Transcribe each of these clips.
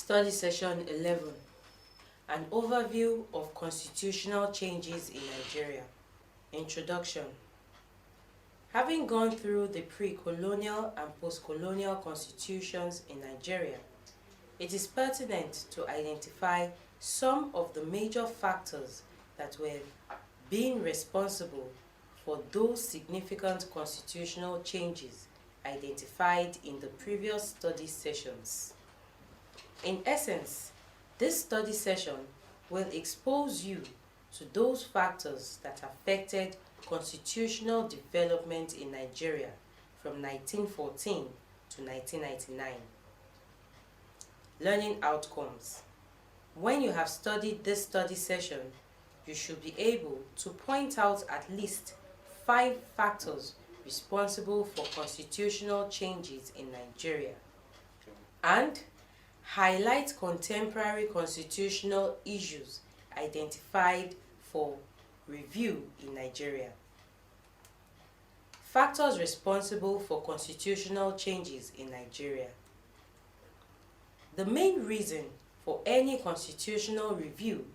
Study Session 11. An overview of constitutional changes in Nigeria. Introduction. Having gone through the pre-colonial and post-colonial constitutions in Nigeria, it is pertinent to identify some of the major factors that were being responsible for those significant constitutional changes identified in the previous study sessions. In essence, this study session will expose you to those factors that affected constitutional development in Nigeria from 1914 to 1999. Learning outcomes. When you have studied this study session, you should be able to point out at least 5 factors responsible for constitutional changes in Nigeria and highlight contemporary constitutional issues identified for review in Nigeria. Factors responsible for constitutional changes in Nigeria. The main reason for any constitutional review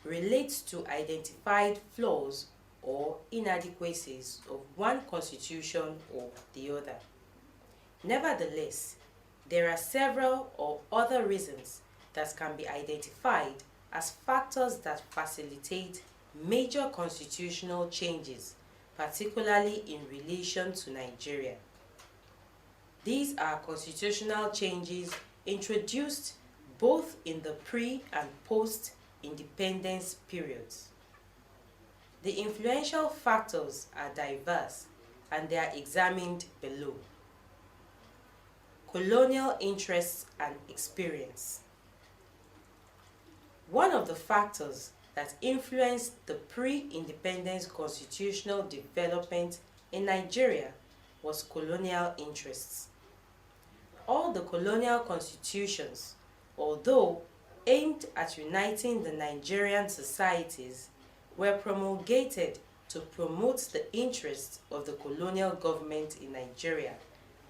relates to identified flaws or inadequacies of one constitution or the other. Nevertheless, there are several or other reasons that can be identified as factors that facilitate major constitutional changes, particularly in relation to Nigeria. These are constitutional changes introduced both in the pre- and post-independence periods. The influential factors are diverse and they are examined below. Colonial interests and experience. One of the factors that influenced the pre-independence constitutional development in Nigeria was colonial interests. All the colonial constitutions, although aimed at uniting the Nigerian societies, were promulgated to promote the interests of the colonial government in Nigeria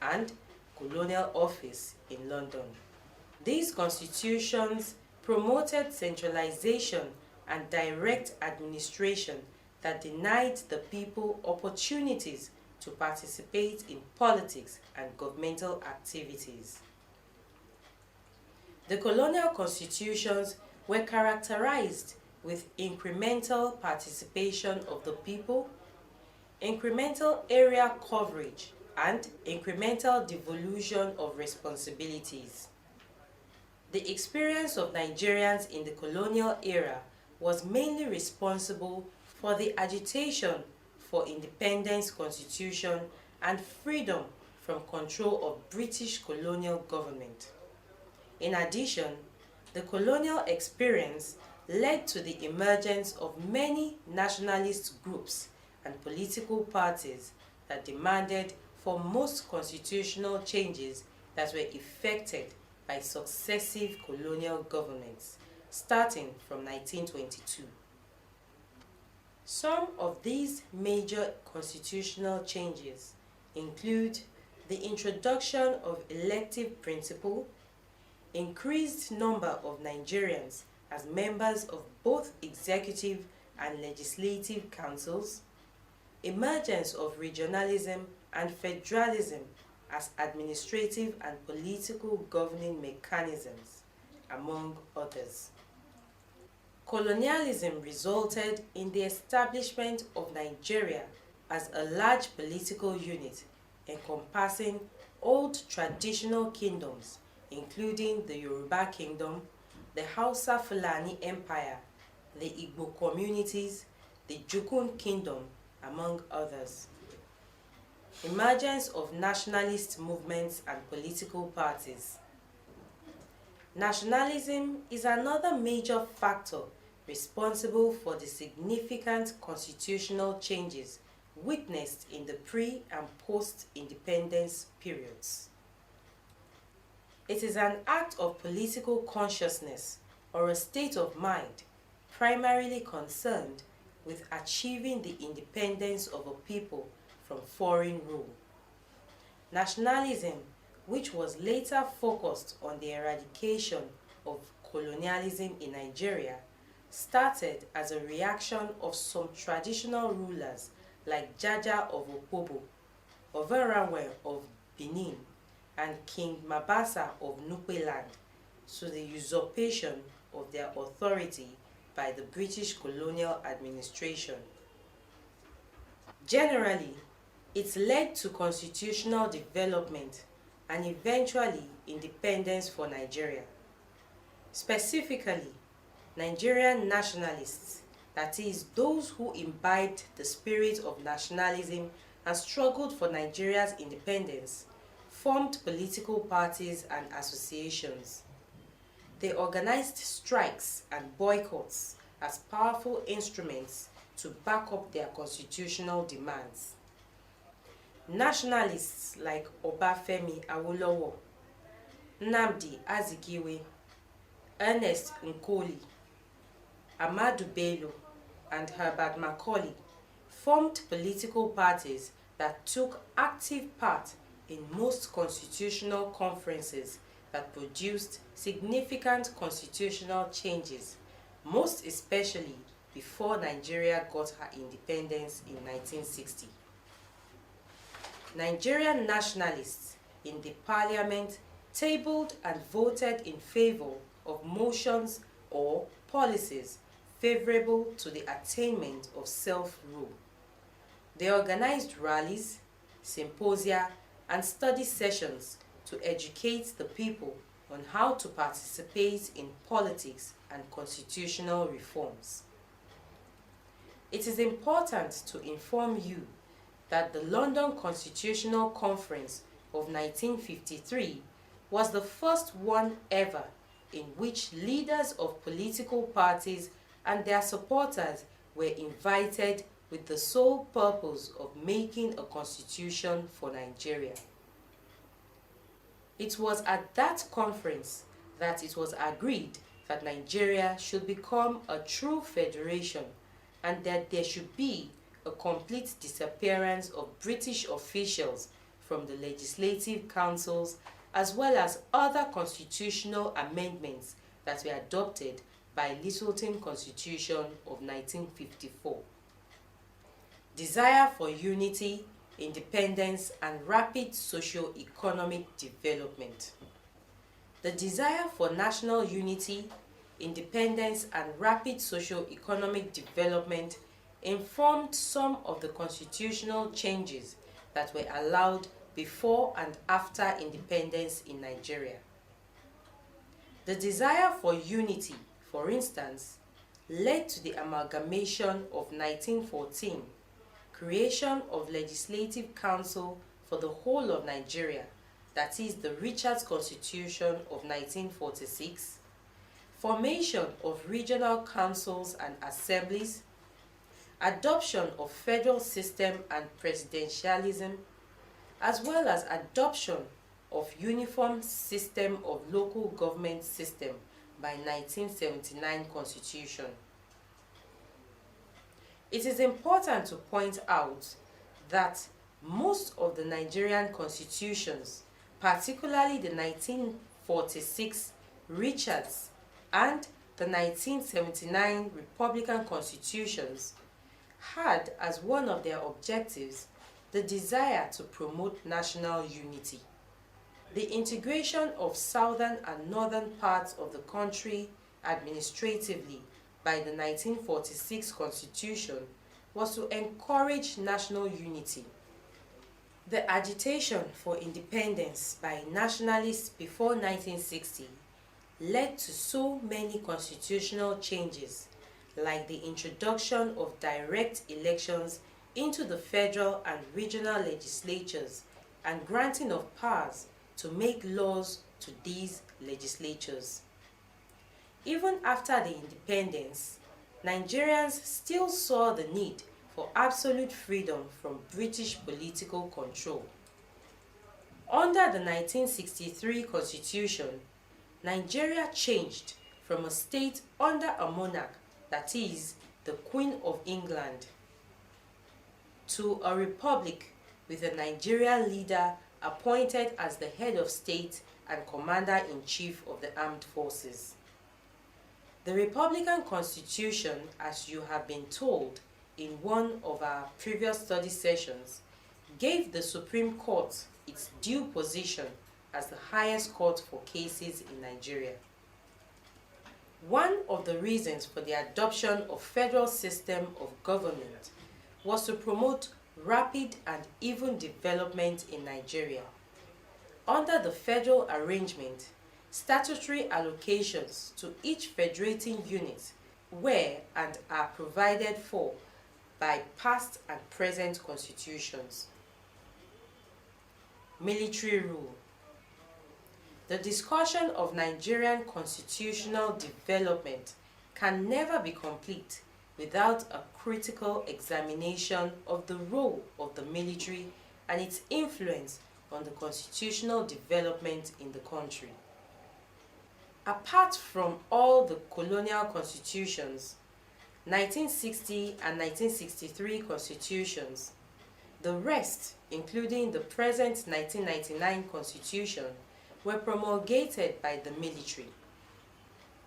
and colonial office in London. These constitutions promoted centralization and direct administration that denied the people opportunities to participate in politics and governmental activities. The colonial constitutions were characterized with incremental participation of the people, incremental area coverage, and incremental devolution of responsibilities. The experience of Nigerians in the colonial era was mainly responsible for the agitation for independence constitution and freedom from control of British colonial government. In addition, the colonial experience led to the emergence of many nationalist groups and political parties that demanded for most constitutional changes that were effected by successive colonial governments, starting from 1922. Some of these major constitutional changes include the introduction of elective principle, increased number of Nigerians as members of both executive and legislative councils, emergence of regionalism and federalism as administrative and political governing mechanisms, among others. Colonialism resulted in the establishment of Nigeria as a large political unit encompassing old traditional kingdoms, including the Yoruba Kingdom, the Hausa Fulani Empire, the Igbo communities, the Jukun Kingdom, among others. Emergence of nationalist movements and political parties. Nationalism is another major factor responsible for the significant constitutional changes witnessed in the pre- and post-independence periods. It is an act of political consciousness or a state of mind primarily concerned with achieving the independence of a people from foreign rule. Nationalism, which was later focused on the eradication of colonialism in Nigeria started as a reaction of some traditional rulers like Jaja of Opobo, Overanwe of Benin, and King Mabasa of Nupe land to the usurpation of their authority by the British colonial administration. Generally, it led to constitutional development and eventually independence for Nigeria. Specifically, Nigerian nationalists, that is, those who imbibed the spirit of nationalism and struggled for Nigeria's independence, formed political parties and associations. They organized strikes and boycotts as powerful instruments to back up their constitutional demands. Nationalists like Obafemi Awolowo, Nnamdi Azikiwe, Ernest Nkoli, Ahmadu Bello, and Herbert Macaulay formed political parties that took active part in most constitutional conferences that produced significant constitutional changes, most especially before Nigeria got her independence in 1960. Nigerian nationalists in the parliament tabled and voted in favor of motions or policies favorable to the attainment of self-rule. They organized rallies, symposia, and study sessions to educate the people on how to participate in politics and constitutional reforms. It is important to inform you that the London Constitutional Conference of 1953 was the first one ever in which leaders of political parties and their supporters were invited with the sole purpose of making a constitution for Nigeria. It was at that conference that it was agreed that Nigeria should become a true federation and that there should be a complete disappearance of British officials from the legislative councils, as well as other constitutional amendments that were adopted by Littleton Constitution of 1954. Desire for unity, independence, and rapid socio-economic development. The desire for national unity, independence, and rapid socio-economic development informed some of the constitutional changes that were allowed before and after independence in Nigeria. The desire for unity, for instance, led to the amalgamation of 1914, creation of Legislative Council for the whole of Nigeria, that is the Richards Constitution of 1946, formation of regional councils and assemblies, adoption of federal system and presidentialism, as well as adoption of uniform system of local government system by 1979 Constitution. It is important to point out that most of the Nigerian constitutions, particularly the 1946 Richards and the 1979 Republican constitutions, had as one of their objectives the desire to promote national unity. The integration of southern and northern parts of the country administratively by the 1946 Constitution was to encourage national unity. The agitation for independence by nationalists before 1960 led to so many constitutional changes, like the introduction of direct elections into the federal and regional legislatures and granting of powers to make laws to these legislatures. Even after the independence, Nigerians still saw the need for absolute freedom from British political control. Under the 1963 Constitution, Nigeria changed from a state under a monarch, that is, the Queen of England, to a republic with a Nigerian leader appointed as the head of state and Commander-in-Chief of the Armed Forces. The Republican Constitution, as you have been told in one of our previous study sessions, gave the Supreme Court its due position as the highest court for cases in Nigeria. One of the reasons for the adoption of federal system of government was to promote rapid and even development in Nigeria. Under the federal arrangement, statutory allocations to each federating unit were and are provided for by past and present constitutions. Military rule. The discussion of Nigerian constitutional development can never be complete without a critical examination of the role of the military and its influence on the constitutional development in the country. Apart from all the colonial constitutions, 1960 and 1963 constitutions, the rest, including the present 1999 constitution, were promulgated by the military.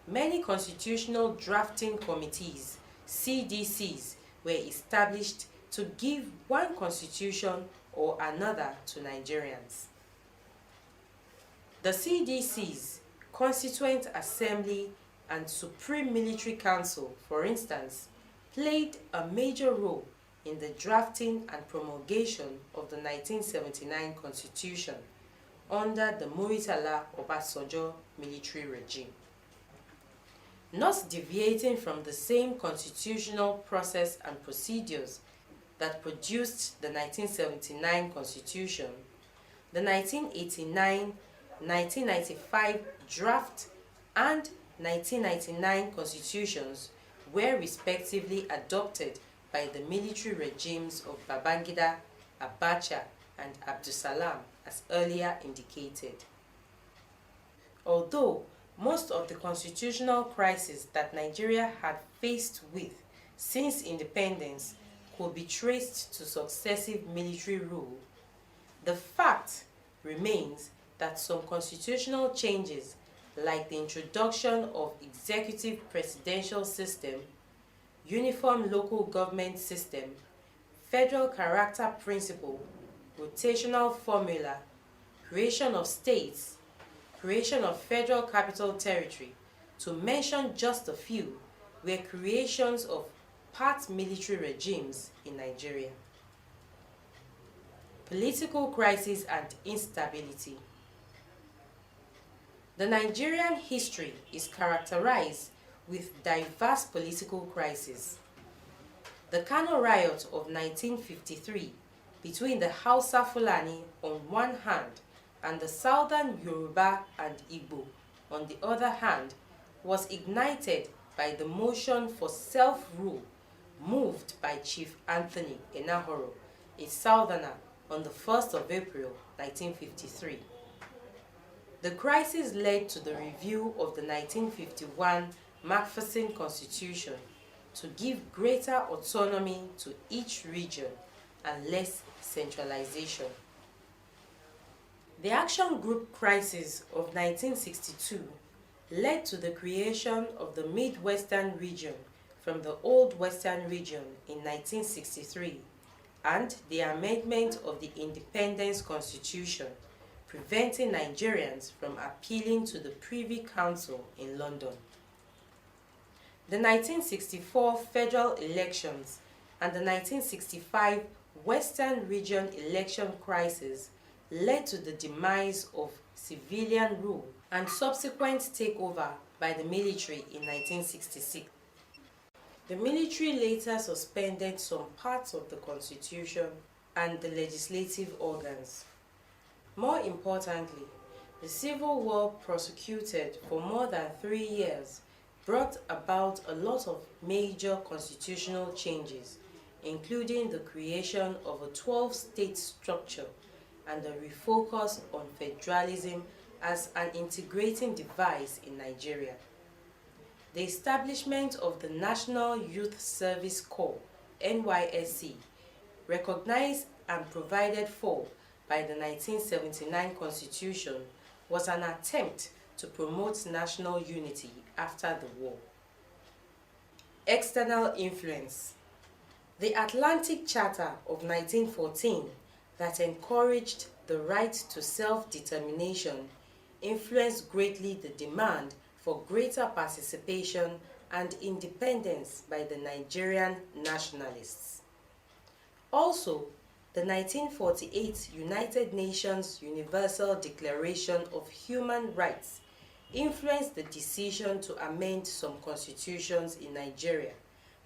Many constitutional drafting committees, CDCs, were established to give one constitution or another to Nigerians. The CDCs, Constituent Assembly, and Supreme Military Council, for instance, played a major role in the drafting and promulgation of the 1979 Constitution under the Muritala Obasanjo military regime. Not deviating from the same constitutional process and procedures that produced the 1979 Constitution, the 1989, 1995 draft and 1999 constitutions were respectively adopted by the military regimes of Babangida, Abacha, and Abdulsalam, as earlier indicated. Although most of the constitutional crises that Nigeria had faced with since independence could be traced to successive military rule, the fact remains that some constitutional changes, like the introduction of executive presidential system, uniform local government system, federal character principle, rotational formula, creation of states, creation of federal capital territory, to mention just a few, were creations of part military regimes in Nigeria. Political crisis and instability. The Nigerian history is characterized with diverse political crises. The Kano riot of 1953 between the Hausa Fulani on one hand and the southern Yoruba and Igbo on the other hand was ignited by the motion for self-rule moved by Chief Anthony Enahoro, a southerner, on the 1st of April 1953. The crisis led to the review of the 1951 Macpherson Constitution to give greater autonomy to each region and less centralization. The Action Group crisis of 1962 led to the creation of the Midwestern region from the Old Western region in 1963 and the amendment of the Independence Constitution, preventing Nigerians from appealing to the Privy Council in London. The 1964 federal elections and the 1965 Western Region election crisis led to the demise of civilian rule and subsequent takeover by the military in 1966. The military later suspended some parts of the constitution and the legislative organs. More importantly, the Civil War, prosecuted for more than 3 years, brought about a lot of major constitutional changes, including the creation of a 12-state structure and a refocus on federalism as an integrating device in Nigeria. The establishment of the National Youth Service Corps, NYSC, recognized and provided for by the 1979 Constitution, was an attempt to promote national unity after the war. External influence. The Atlantic Charter of 1914 that encouraged the right to self-determination influenced greatly the demand for greater participation and independence by the Nigerian nationalists. Also, the 1948 United Nations Universal Declaration of Human Rights influenced the decision to amend some constitutions in Nigeria,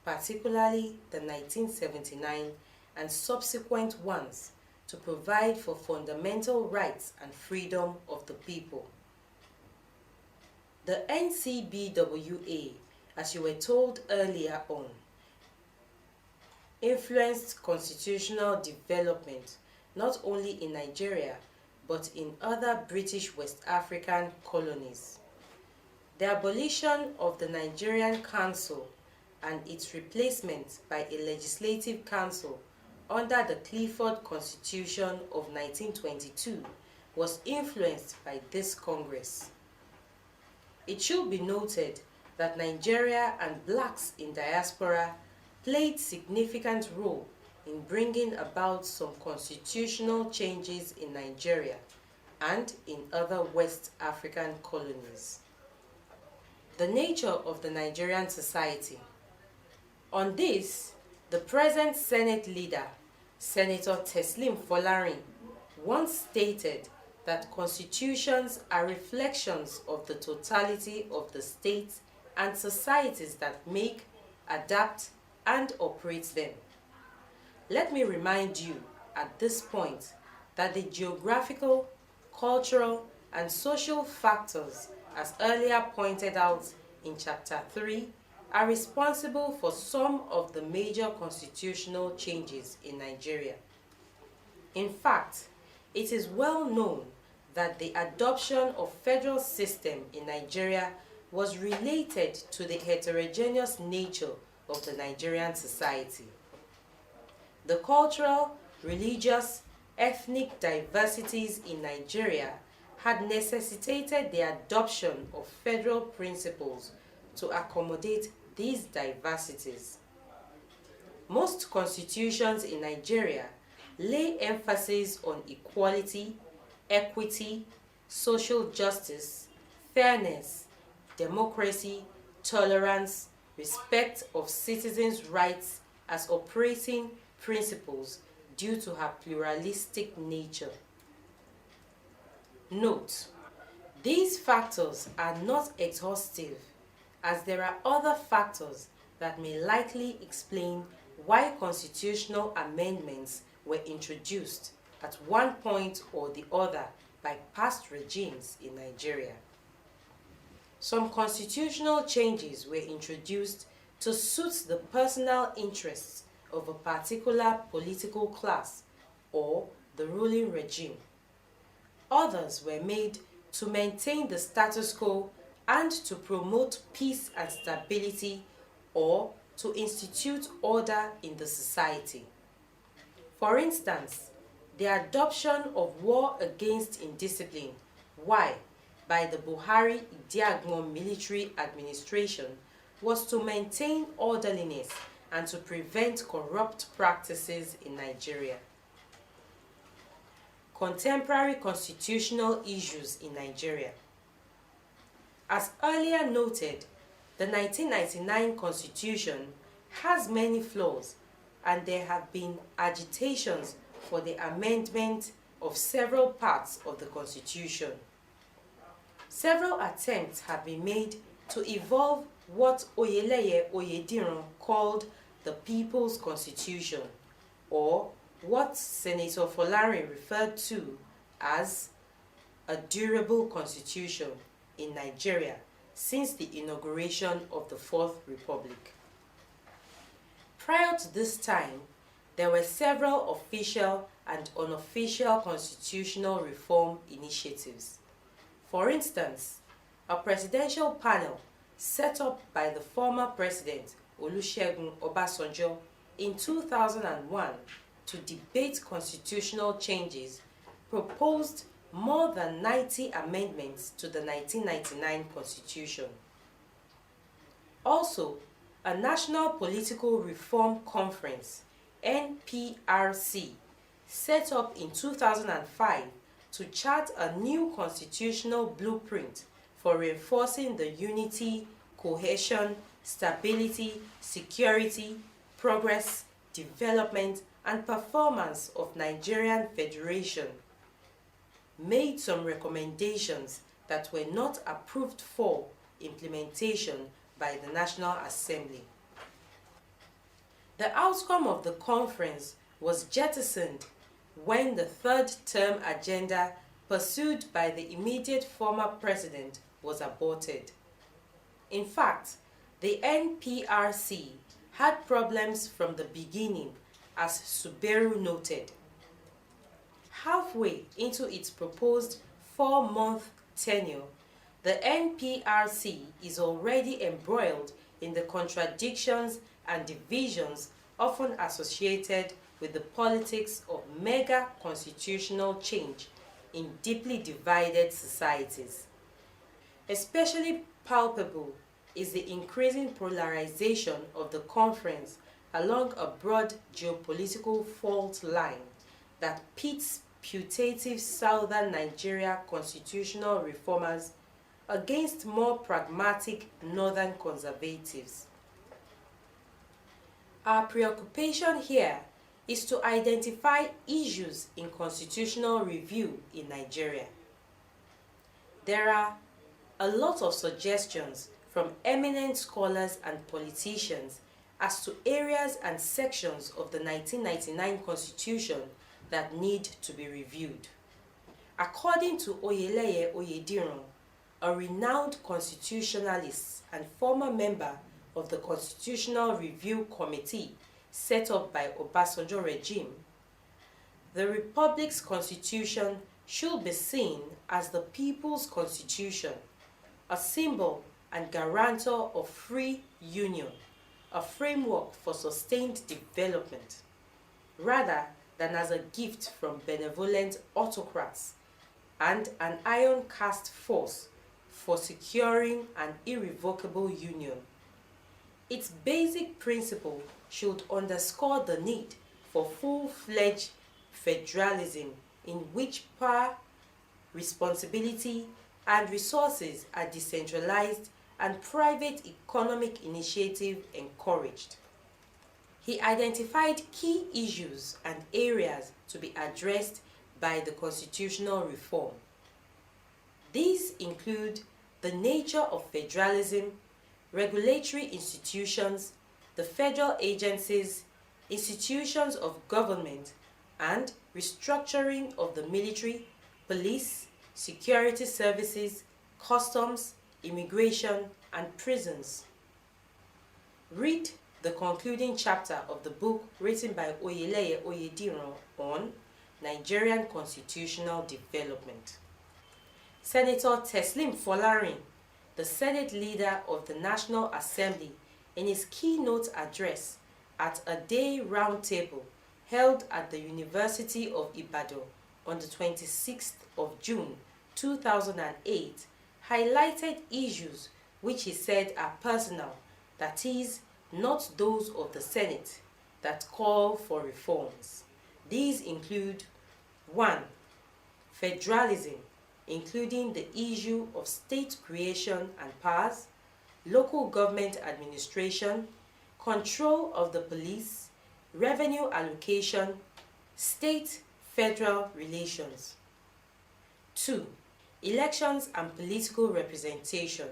particularly the 1979 and subsequent ones, to provide for fundamental rights and freedom of the people. The NCBWA, as you were told earlier on, influenced constitutional development not only in Nigeria but in other British West African colonies. The abolition of the Nigerian Council and its replacement by a legislative council under the Clifford Constitution of 1922 was influenced by this Congress. It should be noted that Nigeria and blacks in diaspora played significant role in bringing about some constitutional changes in Nigeria and in other West African colonies. The nature of the Nigerian society. On this, the present Senate leader, Senator Teslim Folarin, once stated that constitutions are reflections of the totality of the states and societies that make, adapt, and operate them. Let me remind you at this point that the geographical, cultural, and social factors, as earlier pointed out in Chapter 3, are responsible for some of the major constitutional changes in Nigeria. In fact, it is well known that the adoption of federal system in Nigeria was related to the heterogeneous nature of the Nigerian society. The cultural, religious, ethnic diversities in Nigeria had necessitated the adoption of federal principles to accommodate these diversities. Most constitutions in Nigeria lay emphasis on equality, equity, social justice, fairness, democracy, tolerance, respect of citizens' rights as operating principles due to her pluralistic nature. Note, these factors are not exhaustive, as there are other factors that may likely explain why constitutional amendments were introduced at one point or the other by past regimes in Nigeria. Some constitutional changes were introduced to suit the personal interests of a particular political class or the ruling regime. Others were made to maintain the status quo and to promote peace and stability or to institute order in the society. For instance, the adoption of War Against Indiscipline, WAI, by the Buhari Idiagbon military administration was to maintain orderliness and to prevent corrupt practices in Nigeria. Contemporary constitutional issues in Nigeria. As earlier noted, the 1999 Constitution has many flaws, and there have been agitations for the amendment of several parts of the Constitution. Several attempts have been made to evolve what Oyeleye Oyediran called the People's Constitution, or what Senator Folarin referred to as a durable constitution in Nigeria since the inauguration of the Fourth Republic. Prior to this time, there were several official and unofficial constitutional reform initiatives. For instance, a presidential panel set up by the former president Olusegun Obasanjo in 2001 to debate constitutional changes proposed more than 90 amendments to the 1999 Constitution. Also, a National Political Reform Conference, NPRC, set up in 2005 to chart a new constitutional blueprint for reinforcing the unity, cohesion, stability, security, progress, development, and performance of Nigerian Federation, made some recommendations that were not approved for implementation by the National Assembly. The outcome of the conference was jettisoned when the third term agenda pursued by the immediate former president was aborted. In fact, the NPRC had problems from the beginning, as Suberu noted. Halfway into its proposed 4-month tenure, the NPRC is already embroiled in the contradictions and divisions often associated with the politics of mega constitutional change in deeply divided societies. Especially palpable is the increasing polarization of the conference along a broad geopolitical fault line that pits putative southern Nigeria constitutional reformers against more pragmatic northern conservatives. Our preoccupation here is to identify issues in constitutional review in Nigeria. There are a lot of suggestions from eminent scholars and politicians as to areas and sections of the 1999 Constitution that need to be reviewed. According to Oyeleye Oyediran, a renowned constitutionalist and former member of the Constitutional Review Committee set up by Obasanjo regime, the Republic's constitution should be seen as the people's constitution, a symbol and guarantor of free union, a framework for sustained development, rather than as a gift from benevolent autocrats and an iron cast force for securing an irrevocable union. Its basic principle should underscore the need for full-fledged federalism in which power, responsibility, and resources are decentralized and private economic initiative encouraged. He identified key issues and areas to be addressed by the constitutional reform. These include the nature of federalism, regulatory institutions, the federal agencies, institutions of government, and restructuring of the military, police, security services, customs, immigration, and prisons. Read the concluding chapter of the book written by Oyeleye Oyediran on Nigerian constitutional development. Senator Teslim Folarin, the Senate leader of the National Assembly, in his keynote address at a day roundtable held at the University of Ibadan on the 26th of June 2008, highlighted issues which he said are personal, that is, not those of the Senate, that call for reforms. These include 1. Federalism, including the issue of state creation and powers, local government administration, control of the police, revenue allocation, state-federal relations. 2. Elections and political representation.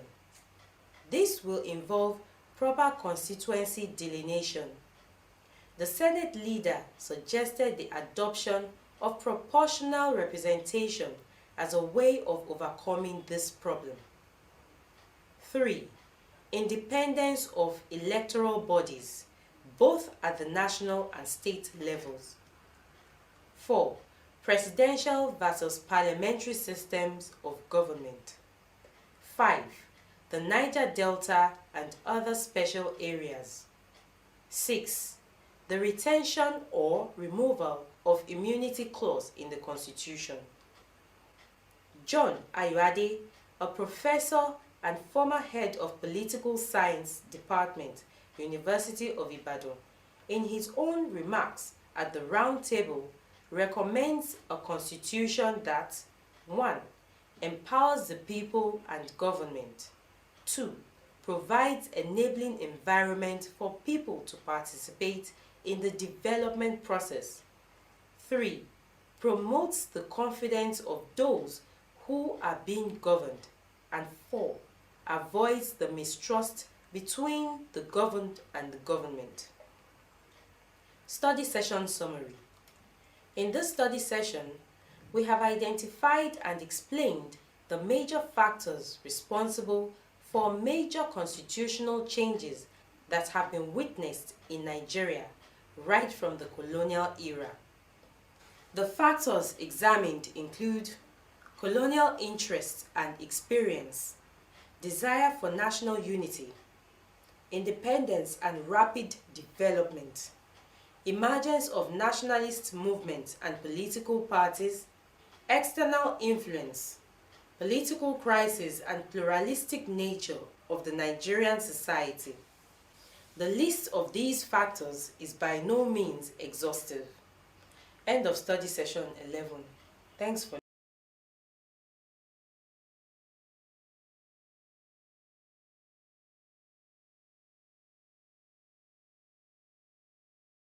This will involve proper constituency delineation. The Senate leader suggested the adoption of proportional representation as a way of overcoming this problem. 3. Independence of electoral bodies, both at the national and state levels. 4. Presidential versus parliamentary systems of government. 5. The Niger Delta and other special areas. 6. The retention or removal of immunity clause in the Constitution. John Ayoade, a professor and former head of Political Science Department, University of Ibadan, in his own remarks at the round table, recommends a constitution that 1. Empowers the people and government. 2. Provides enabling environment for people to participate in the development process. 3. Promotes the confidence of those who are being governed. And 4. Avoids the mistrust between the governed and the government. Study session summary. In this study session, we have identified and explained the major factors responsible for major constitutional changes that have been witnessed in Nigeria right from the colonial era. The factors examined include colonial interest and experience, desire for national unity, independence and rapid development, emergence of nationalist movements and political parties, external influence, political crisis and pluralistic nature of the Nigerian society. The list of these factors is by no means exhaustive. End of study session 11. Thanks for